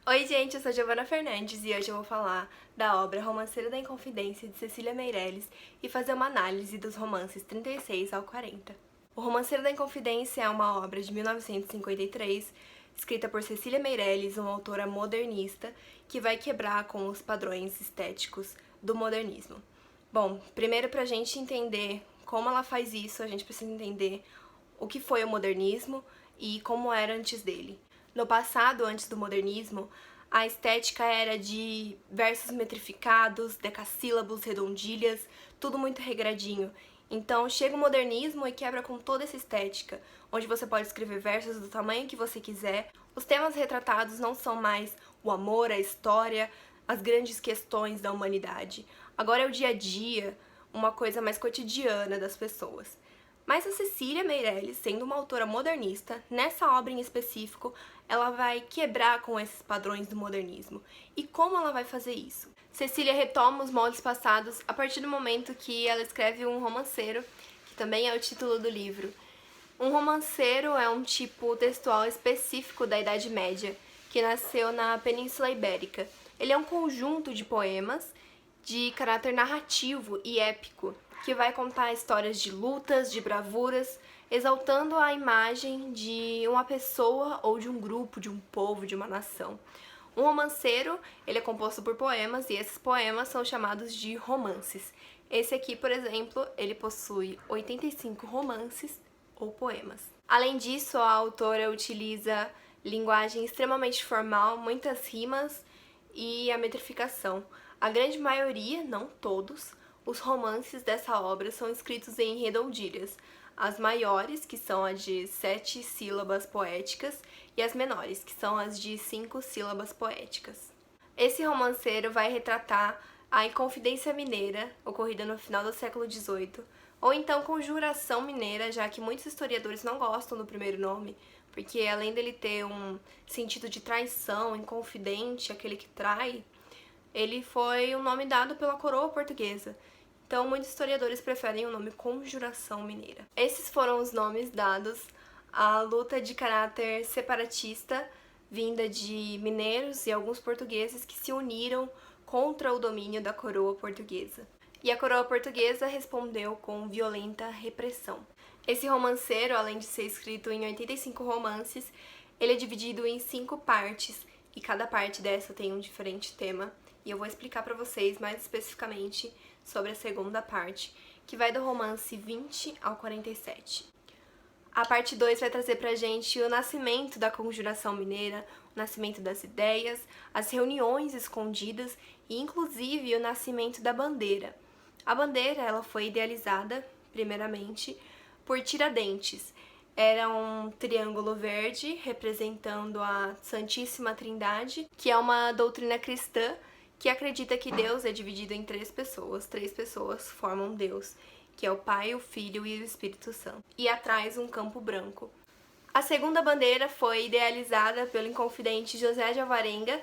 Oi gente, eu sou Giovana Fernandes e hoje eu vou falar da obra Romanceiro da Inconfidência de Cecília Meirelles e fazer uma análise dos romances 36 ao 40. O Romanceiro da Inconfidência é uma obra de 1953, escrita por Cecília Meirelles, uma autora modernista que vai quebrar com os padrões estéticos do modernismo. Bom, primeiro pra gente entender como ela faz isso, a gente precisa entender o que foi o modernismo e como era antes dele. No passado, antes do modernismo, a estética era de versos metrificados, decassílabos, redondilhas, tudo muito regradinho. Então chega o modernismo e quebra com toda essa estética, onde você pode escrever versos do tamanho que você quiser. Os temas retratados não são mais o amor, a história, as grandes questões da humanidade. Agora é o dia a dia, uma coisa mais cotidiana das pessoas. Mas a Cecília Meirelles, sendo uma autora modernista, nessa obra em específico, ela vai quebrar com esses padrões do modernismo. E como ela vai fazer isso? Cecília retoma os moldes passados a partir do momento que ela escreve um romanceiro, que também é o título do livro. Um romanceiro é um tipo textual específico da Idade Média, que nasceu na Península Ibérica. Ele é um conjunto de poemas de caráter narrativo e épico, que vai contar histórias de lutas, de bravuras, exaltando a imagem de uma pessoa ou de um grupo, de um povo, de uma nação. Um romanceiro, ele é composto por poemas e esses poemas são chamados de romances. Esse aqui, por exemplo, ele possui 85 romances ou poemas. Além disso, a autora utiliza linguagem extremamente formal, muitas rimas e a metrificação. A grande maioria, não todos, os romances dessa obra são escritos em redondilhas, as maiores, que são as de 7 sílabas poéticas, e as menores, que são as de 5 sílabas poéticas. Esse romanceiro vai retratar a Inconfidência Mineira, ocorrida no final do século XVIII, ou então Conjuração Mineira, já que muitos historiadores não gostam do primeiro nome, porque além dele ter um sentido de traição, inconfidente, aquele que trai, ele foi um nome dado pela coroa portuguesa. Então, muitos historiadores preferem o nome Conjuração Mineira. Esses foram os nomes dados à luta de caráter separatista vinda de mineiros e alguns portugueses que se uniram contra o domínio da coroa portuguesa. E a coroa portuguesa respondeu com violenta repressão. Esse romanceiro, além de ser escrito em 85 romances, ele é dividido em 5 partes e cada parte dessa tem um diferente tema. E eu vou explicar para vocês mais especificamente sobre a segunda parte, que vai do romance 20 ao 47. A parte 2 vai trazer pra gente o nascimento da Conjuração Mineira, o nascimento das ideias, as reuniões escondidas e inclusive o nascimento da bandeira. A bandeira, ela foi idealizada, primeiramente, por Tiradentes. Era um triângulo verde representando a Santíssima Trindade, que é uma doutrina cristã que acredita que Deus é dividido em 3 pessoas formam Deus, que é o Pai, o Filho e o Espírito Santo, e atrás um campo branco. A segunda bandeira foi idealizada pelo Inconfidente José de Alvarenga,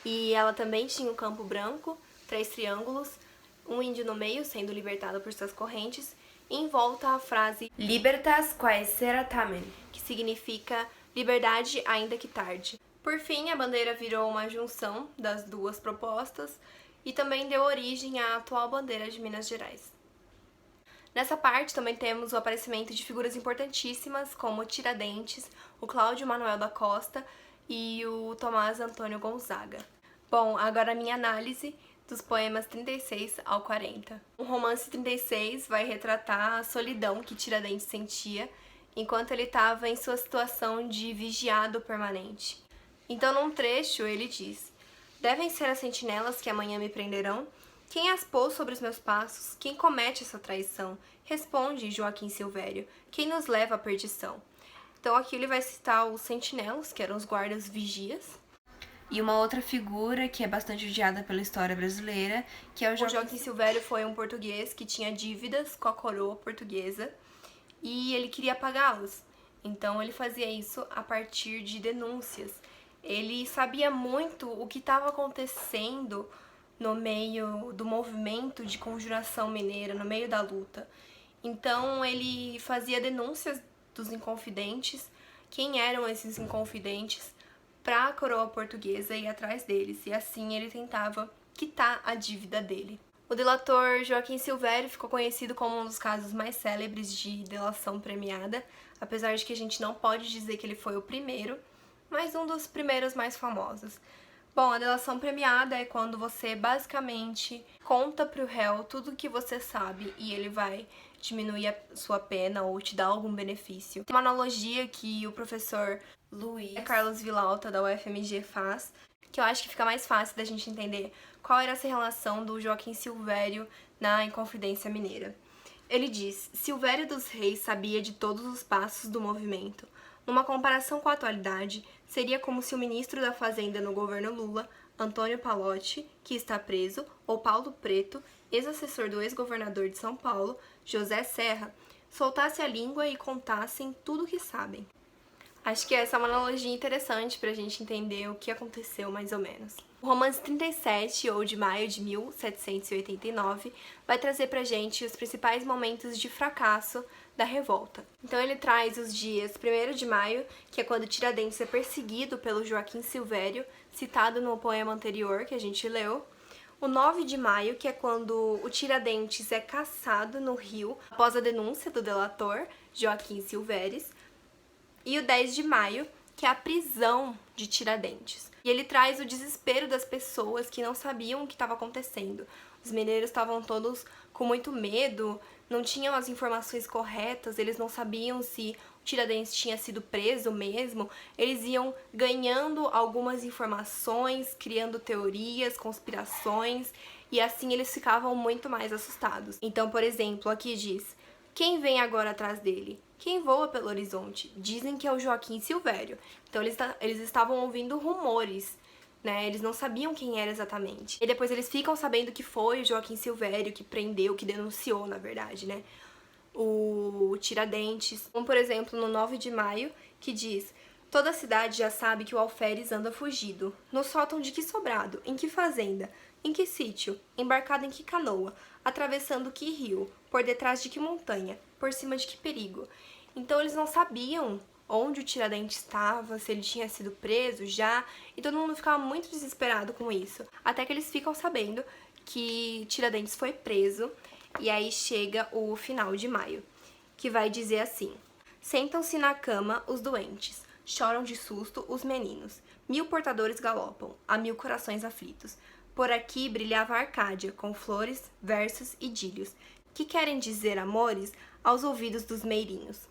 e ela também tinha um campo branco, 3 triângulos, um índio no meio sendo libertado por suas correntes, e em volta a frase Libertas quae sera tamen, que significa liberdade ainda que tarde. Por fim, a bandeira virou uma junção das duas propostas e também deu origem à atual bandeira de Minas Gerais. Nessa parte também temos o aparecimento de figuras importantíssimas como Tiradentes, o Cláudio Manuel da Costa e o Tomás Antônio Gonzaga. Bom, agora a minha análise dos poemas 36 ao 40. O romance 36 vai retratar a solidão que Tiradentes sentia enquanto ele estava em sua situação de vigiado permanente. Então, num trecho, ele diz: devem ser as sentinelas que amanhã me prenderão? Quem as pôs sobre os meus passos? Quem comete essa traição? Responde, Joaquim Silvério, quem nos leva à perdição? Então aqui ele vai citar os sentinelas, que eram os guardas vigias, e uma outra figura que é bastante odiada pela história brasileira, que é o Joaquim Silvério. Foi um português que tinha dívidas com a coroa portuguesa e ele queria pagá-las. Então ele fazia isso a partir de denúncias. Ele sabia muito o que estava acontecendo no meio do movimento de Conjuração Mineira, no meio da luta. Então ele fazia denúncias dos inconfidentes, quem eram esses inconfidentes, para a coroa portuguesa ir atrás deles, e assim ele tentava quitar a dívida dele. O delator Joaquim Silvério ficou conhecido como um dos casos mais célebres de delação premiada, apesar de que a gente não pode dizer que ele foi o primeiro, mas um dos primeiros mais famosos. Bom, a delação premiada é quando você basicamente conta pro réu tudo o que você sabe e ele vai diminuir a sua pena ou te dar algum benefício. Tem uma analogia que o professor Luiz Carlos Villalta, da UFMG, faz, que eu acho que fica mais fácil da gente entender qual era essa relação do Joaquim Silvério na Inconfidência Mineira. Ele diz: Silvério dos Reis sabia de todos os passos do movimento. Numa comparação com a atualidade, seria como se o ministro da Fazenda no governo Lula, Antônio Pallotti, que está preso, ou Paulo Preto, ex-assessor do ex-governador de São Paulo, José Serra, soltasse a língua e contassem tudo o que sabem. Acho que essa é uma analogia interessante pra gente entender o que aconteceu mais ou menos. O romance 37, ou de maio de 1789, vai trazer pra gente os principais momentos de fracasso da revolta. Então ele traz os dias 1º de maio, que é quando Tiradentes é perseguido pelo Joaquim Silvério, citado no poema anterior que a gente leu. O 9 de maio, que é quando o Tiradentes é caçado no Rio após a denúncia do delator Joaquim Silvério. E o 10 de maio, que é a prisão de Tiradentes. E ele traz o desespero das pessoas que não sabiam o que estava acontecendo. Os mineiros estavam todos com muito medo, não tinham as informações corretas, eles não sabiam se o Tiradentes tinha sido preso mesmo. Eles iam ganhando algumas informações, criando teorias, conspirações, e assim eles ficavam muito mais assustados. Então, por exemplo, aqui diz: quem vem agora atrás dele? Quem voa pelo horizonte? Dizem que é o Joaquim Silvério. Então eles estavam ouvindo rumores, né? Eles não sabiam quem era exatamente. E depois eles ficam sabendo que foi o Joaquim Silvério que prendeu, que denunciou, na verdade, né? O Tiradentes. Como, por exemplo, no 9 de maio, que diz: toda a cidade já sabe que o alferes anda fugido. No sótão de que sobrado? Em que fazenda? Em que sítio? Embarcado em que canoa? Atravessando que rio? Por detrás de que montanha? Por cima de que perigo? Então eles não sabiam onde o Tiradentes estava, se ele tinha sido preso já, e todo mundo ficava muito desesperado com isso. Até que eles ficam sabendo que Tiradentes foi preso, e aí chega o final de maio, que vai dizer assim: sentam-se na cama os doentes, choram de susto os meninos, 1000 portadores galopam, a 1000 corações aflitos. Por aqui brilhava a Arcádia, com flores, versos, idílios, que querem dizer amores aos ouvidos dos meirinhos.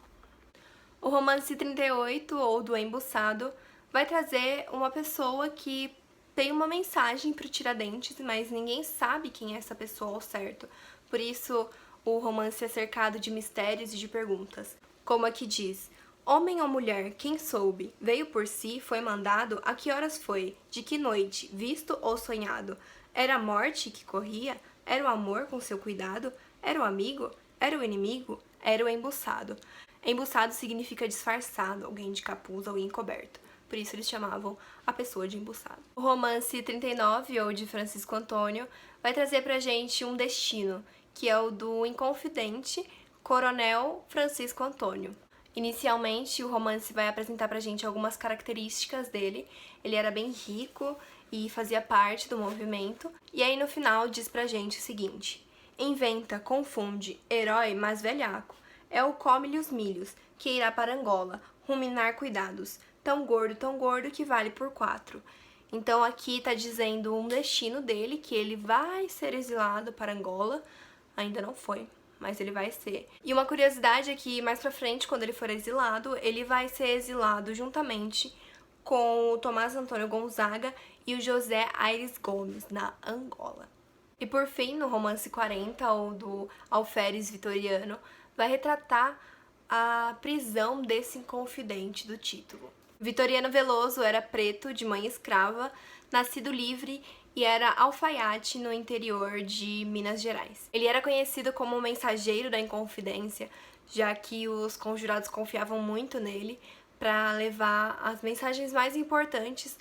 O romance 38, ou do Embuçado, vai trazer uma pessoa que tem uma mensagem para o Tiradentes, mas ninguém sabe quem é essa pessoa ao certo. Por isso, o romance é cercado de mistérios e de perguntas. Como aqui diz: homem ou mulher, quem soube? Veio por si, foi mandado? A que horas foi? De que noite? Visto ou sonhado? Era a morte que corria? Era o amor com seu cuidado? Era o amigo? Era o inimigo? Era o embuçado. Embuçado significa disfarçado, alguém de capuz, alguém encoberto. Por isso eles chamavam a pessoa de embuçado. O romance 39, ou de Francisco Antônio, vai trazer pra gente um destino, que é o do inconfidente Coronel Francisco Antônio. Inicialmente, o romance vai apresentar pra gente algumas características dele. Ele era bem rico e fazia parte do movimento. E aí, no final, diz pra gente o seguinte: inventa, confunde, herói, mas velhaco. É o come-lhe os milhos, que irá para Angola, ruminar cuidados. Tão gordo, que vale por 4. Então, aqui tá dizendo um destino dele, que ele vai ser exilado para Angola. Ainda não foi, mas ele vai ser. E uma curiosidade é que mais pra frente, quando ele for exilado, ele vai ser exilado juntamente com o Tomás Antônio Gonzaga e o José Aires Gomes, na Angola. E por fim, no romance 40, ou do Alferes Vitoriano, vai retratar a prisão desse inconfidente do título. Vitoriano Veloso era preto, de mãe escrava, nascido livre, e era alfaiate no interior de Minas Gerais. Ele era conhecido como o mensageiro da Inconfidência, já que os conjurados confiavam muito nele para levar as mensagens mais importantes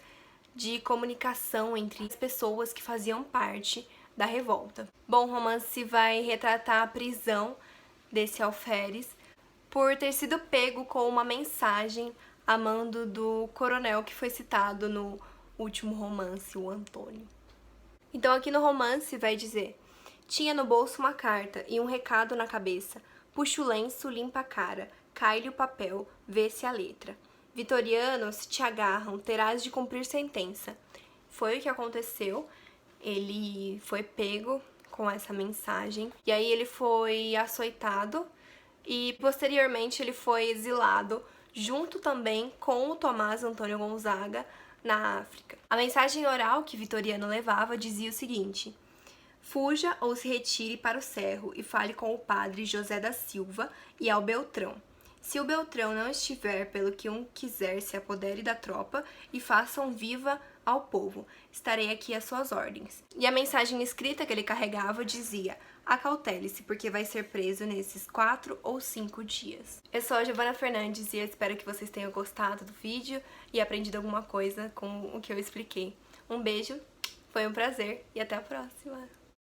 de comunicação entre as pessoas que faziam parte da revolta. Bom, o romance vai retratar a prisão desse alferes por ter sido pego com uma mensagem a mando do coronel que foi citado no último romance, o Antônio. Então aqui no romance vai dizer: tinha no bolso uma carta e um recado na cabeça. Puxa o lenço, limpa a cara, cai-lhe o papel, vê-se a letra. Vitorianos te agarram, terás de cumprir sentença. Foi o que aconteceu. Ele foi pego com essa mensagem e aí ele foi açoitado e posteriormente ele foi exilado junto também com o Tomás Antônio Gonzaga na África. A mensagem oral que Vitoriano levava dizia o seguinte: fuja ou se retire para o cerro e fale com o padre José da Silva e ao Beltrão. Se o Beltrão não estiver, pelo que um quiser se apodere da tropa e façam viva ao povo. Estarei aqui às suas ordens. E a mensagem escrita que ele carregava dizia: acautele-se, porque vai ser preso nesses 4 ou 5 dias. Eu sou a Giovana Fernandes e eu espero que vocês tenham gostado do vídeo e aprendido alguma coisa com o que eu expliquei. Um beijo, foi um prazer e até a próxima!